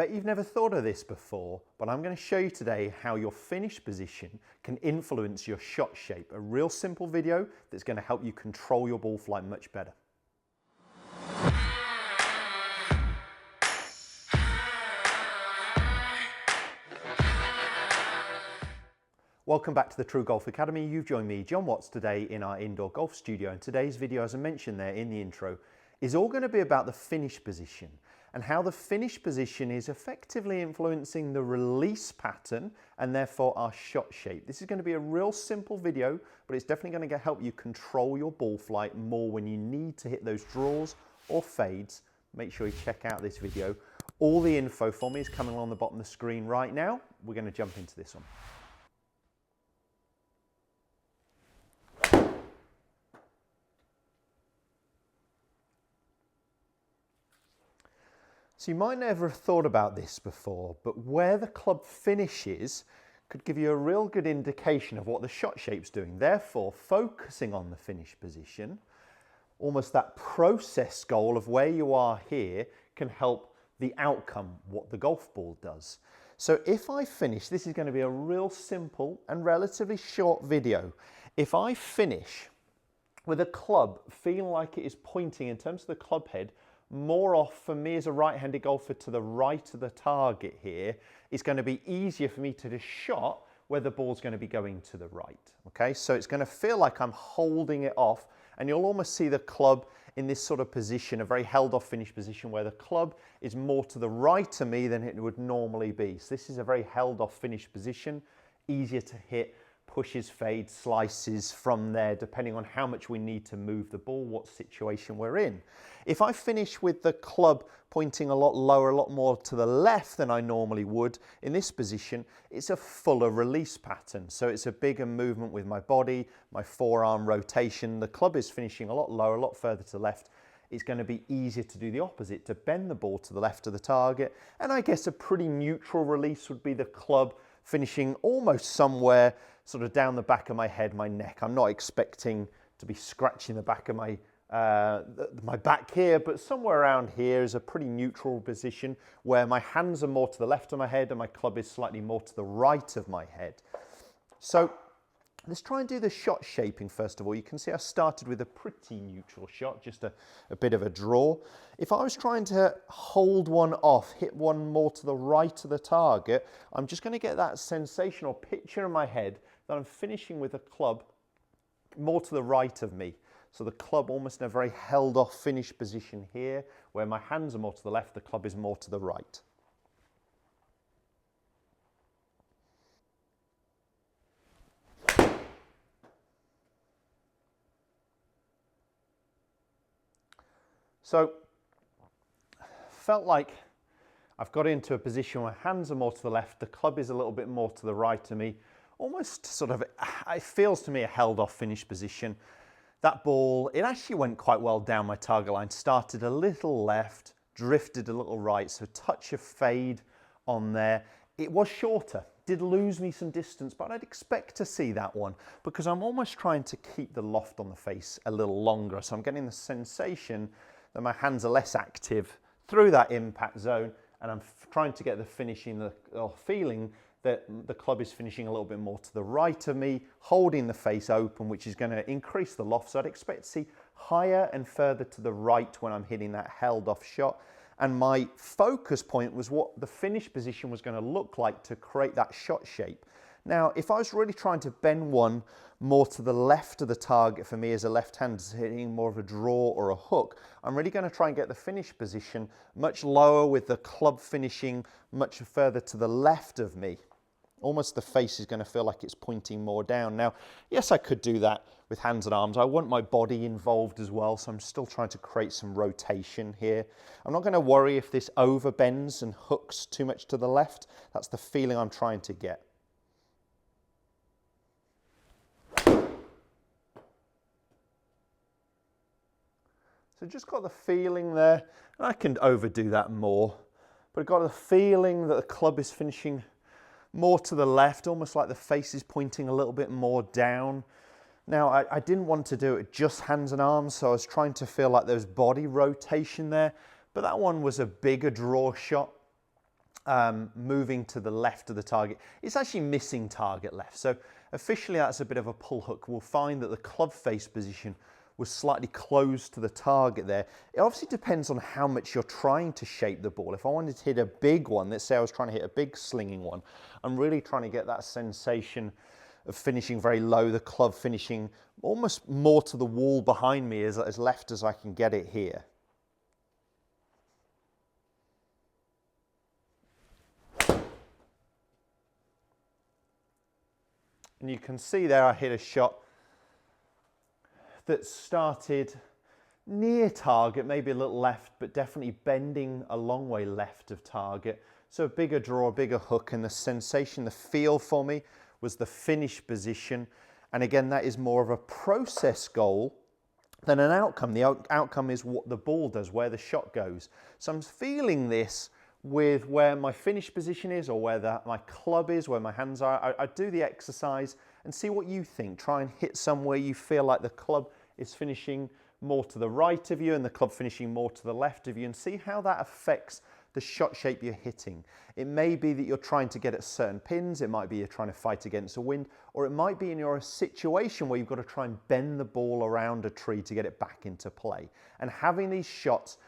Bet you've never thought of this before, but I'm going to show you today how your finish position can influence your shot shape. A real simple video that's going to help you control your ball flight much better. Welcome back to the TruGolf Academy. You've joined me, John Watts, today in our indoor golf studio, and today's video, as I mentioned there in the intro, is all going to be about the finish position and how the finish position is effectively influencing the release pattern and therefore our shot shape. This is going to be a real simple video, but it's definitely going to help you control your ball flight more when you need to hit those draws or fades. Make sure you check out this video. All the info for me is coming along the bottom of the screen right now. We're going to jump into this one. So you might never have thought about this before, but where the club finishes could give you a real good indication of what the shot shape's doing. Therefore, focusing on the finish position, almost that process goal of where you are here, can help the outcome, what the golf ball does. So if I finish, this is going to be a real simple and relatively short video. If I finish with a club feeling like it is pointing in terms of the club head more off for me as a right-handed golfer to the right of the target here, it's going to be easier for me to just shot where the ball's going to be going to the right. Okay, so it's going to feel like I'm holding it off, and you'll almost see the club in this sort of position, a very held off finish position where the club is more to the right of me than it would normally be. So this is a very held off finish position, easier to hit pushes, fades, slices from there, depending on how much we need to move the ball, what situation we're in. If I finish with the club pointing a lot lower, a lot more to the left than I normally would in this position, it's a fuller release pattern. So it's a bigger movement with my body, my forearm rotation. The club is finishing a lot lower, a lot further to the left. It's going to be easier to do the opposite, to bend the ball to the left of the target. And I guess a pretty neutral release would be the club finishing almost somewhere sort of down the back of my head, my neck. I'm not expecting to be scratching the back of my back here, but somewhere around here is a pretty neutral position where my hands are more to the left of my head and my club is slightly more to the right of my head. So let's try and do the shot shaping first of all. You can see I started with a pretty neutral shot, just a bit of a draw. If I was trying to hold one off, hit one more to the right of the target, I'm just going to get that sensational picture in my head that I'm finishing with a club more to the right of me. So the club almost in a very held off finish position here, where my hands are more to the left, the club is more to the right. So, felt like I've got into a position where hands are more to the left, the club is a little bit more to the right of me, almost sort of, it feels to me a held off finish position. That ball, it actually went quite well down my target line, started a little left, drifted a little right, so a touch of fade on there. It was shorter, did lose me some distance, but I'd expect to see that one because I'm almost trying to keep the loft on the face a little longer. So I'm getting the sensation that my hands are less active through that impact zone, and I'm trying to get the finishing, or feeling that the club is finishing a little bit more to the right of me, holding the face open, which is going to increase the loft. So I'd expect to see higher and further to the right when I'm hitting that held off shot. And my focus point was what the finish position was going to look like to create that shot shape. Now, if I was really trying to bend one more to the left of the target for me as a left-hander, hitting more of a draw or a hook, I'm really going to try and get the finish position much lower with the club finishing much further to the left of me. Almost the face is going to feel like it's pointing more down. Now, yes, I could do that with hands and arms. I want my body involved as well, so I'm still trying to create some rotation here. I'm not going to worry if this overbends and hooks too much to the left. That's the feeling I'm trying to get. So just got the feeling there, and I can overdo that more, but I've got the feeling that the club is finishing more to the left, almost like the face is pointing a little bit more down. Now, I didn't want to do it just hands and arms, so I was trying to feel like there was body rotation there, but that one was a bigger draw shot. moving to the left of the target. It's actually missing target left. So officially that's a bit of a pull hook. We'll find that the club face position was slightly close to the target there. It obviously depends on how much you're trying to shape the ball. If I wanted to hit a big one, let's say I was trying to hit a big slinging one, I'm really trying to get that sensation of finishing very low, the club finishing almost more to the wall behind me as left as I can get it here. And you can see there I hit a shot that started near target, maybe a little left, but definitely bending a long way left of target. So a bigger draw, a bigger hook, and the sensation, the feel for me was the finish position. And again, that is more of a process goal than an outcome. The outcome is what the ball does, where the shot goes. So I'm feeling this with where my finish position is or where my club is, where my hands are. I do the exercise and see what you think. Try and hit somewhere you feel like the club is finishing more to the right of you and the club finishing more to the left of you, and see how that affects the shot shape you're hitting. It may be that you're trying to get at certain pins, it might be you're trying to fight against the wind, or it might be in your situation where you've got to try and bend the ball around a tree to get it back into play. And having these shots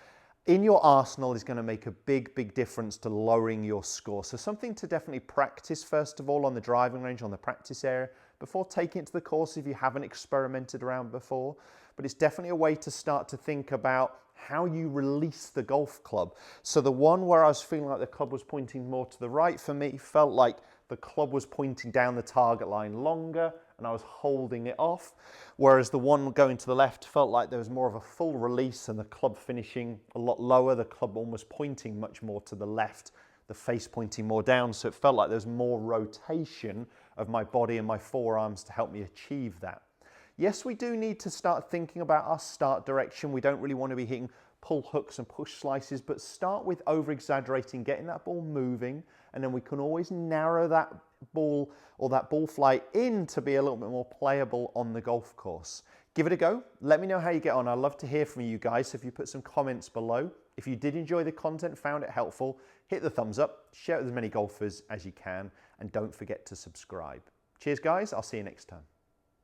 in your arsenal is going to make a big, big difference to lowering your score. So something to definitely practice first of all on the driving range, on the practice area, before taking it to the course if you haven't experimented around before. But it's definitely a way to start to think about how you release the golf club. So the one where I was feeling like the club was pointing more to the right, for me felt like the club was pointing down the target line longer and I was holding it off. Whereas the one going to the left felt like there was more of a full release and the club finishing a lot lower, the club almost pointing much more to the left, the face pointing more down. So it felt like there was more rotation of my body and my forearms to help me achieve that. Yes, we do need to start thinking about our start direction. We don't really want to be hitting pull hooks and push slices, but start with over-exaggerating, getting that ball moving, and then we can always narrow that ball or that ball flight in to be a little bit more playable on the golf course. Give it a go. Let me know how you get on. I'd love to hear from you guys. So if you put some comments below. If you did enjoy the content, found it helpful, hit the thumbs up, share it with as many golfers as you can, and don't forget to subscribe. Cheers, guys. I'll see you next time.